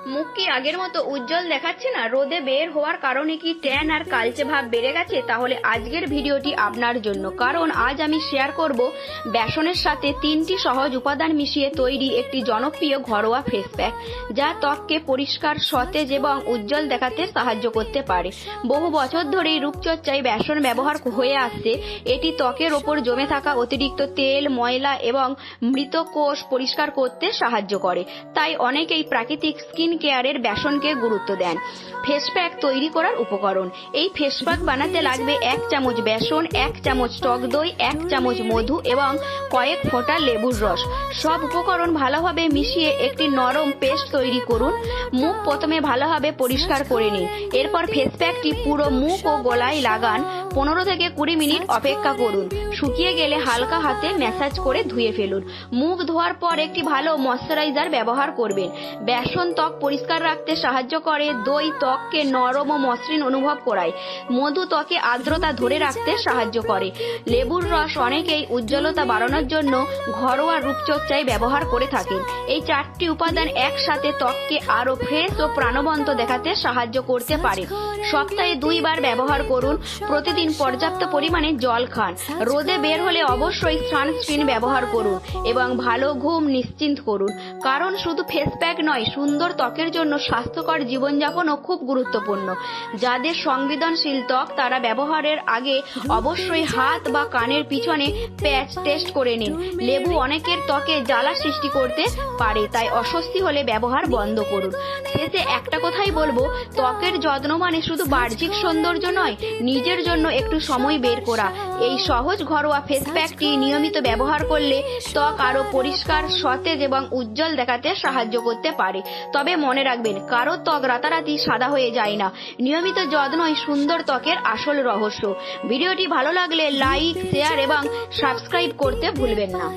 মুখ কি আগের মতো উজ্জ্বল দেখাচ্ছে না? রোদে বের হওয়ার কারণে কি ট্যান আর কালচে ভাব বেড়ে গেছে? তাহলে আজকের ভিডিওটি আপনার জন্য, কারণ আজ আমি শেয়ার করব বেসনের সাথে 3টি সহজ উপাদান মিশিয়ে তৈরি একটি জনপ্রিয় ঘরোয়া ফেস প্যাক, যা ত্বককে পরিষ্কার, সতেজ এবং উজ্জ্বল দেখাতে সাহায্য করতে পারে। বহু বছর ধরেই রূপচর্চায় বেসন ব্যবহার হয়ে আসছে। এটি ত্বকের ওপর জমে থাকা অতিরিক্ত তেল, ময়লা এবং মৃত কোষ পরিষ্কার করতে সাহায্য করে। তাই অনেকেই প্রাকৃতিক স্কিন কেয়ারের বেসনকে গুরুত্ব দেন। ফেস প্যাক তৈরি করার উপকরণ। এই ফেস প্যাক বানাতে লাগবে 1 চামচ বেসন, 1 চামচ টক দই, 1 চামচ মধু এবং কয়েক ফোঁটা লেবুর রস। সব উপকরণ ভালোভাবে মিশিয়ে একটি নরম পেস্ট তৈরি করুন। মুখ প্রথমে ভালোভাবে পরিষ্কার করে নিন। এরপর ফেস প্যাকটি পুরো মুখ ও গলায় লাগান। 15 থেকে 20 মিনিট অপেক্ষা করুন। শুকিয়ে গেলে হালকা হাতে ম্যাসাজ করে ধুয়ে ফেলুন। মুখ ধোয়ার পর একটি ভালো ময়শ্চারাইজার ব্যবহার করবেন। বেসন ত্বক পরিষ্কার রাখতে সাহায্য করে। দই ত্বককে নরম ও মসৃণ অনুভব করায়। মধু ত্বকে আর্দ্রতা ধরে রাখতে সাহায্য করে। লেবুর রস অনেকেই উজ্জ্বলতা বাড়ানোর জন্য ঘরোয়া রূপচর্চায় ব্যবহার করে থাকেন। এই 4টি উপাদান একসাথে ত্বককে আরো ফ্রেশ ও প্রাণবন্ত দেখাতে সাহায্য করতে পারে। সপ্তাহে 2 বার ব্যবহার করুন। প্রতিদিন পর্যাপ্ত পরিমাণে জল খান। রোদে বের হলে অবশ্যই সানস্ক্রিন ব্যবহার করুন এবং ভালো ঘুম নিশ্চিত করুন, কারণ শুধু ফেস প্যাক নয়, সুন্দর ত্বকের জন্য স্বাস্থ্যকর জীবনযাপনও খুব গুরুত্বপূর্ণ। যাদের সংবেদনশীল ত্বক, তারা ব্যবহারের আগে অবশ্যই হাত বা কানের পিছনে প্যাচ টেস্ট করে নিন। লেবু অনেকের ত্বকে জ্বালা সৃষ্টি করতে পারে, তাই অস্বস্তি হলে ব্যবহার বন্ধ করুন। শেষে একটা কথাই বলবো, ত্বকের যত্ন মানে শুধু বাহ্যিক সৌন্দর্য নয়, নিজের জন্য একটু সময় বের করা। এই সহজ ঘরোয়া ফেস প্যাকটি নিয়মিত ব্যবহার করলে ত্বক আরো পরিষ্কার, সতেজ এবং উজ্জ্বল দেখাতে সাহায্য করতে পারে। তবে মনে রাখবেন, কারো ত্বক রাতারাতি সাদা হয়ে যায় না। নিয়মিত যত্নই সুন্দর ত্বকের আসল রহস্য। ভিডিওটি ভালো লাগলে লাইক, শেয়ার এবং সাবস্ক্রাইব করতে ভুলবেন না।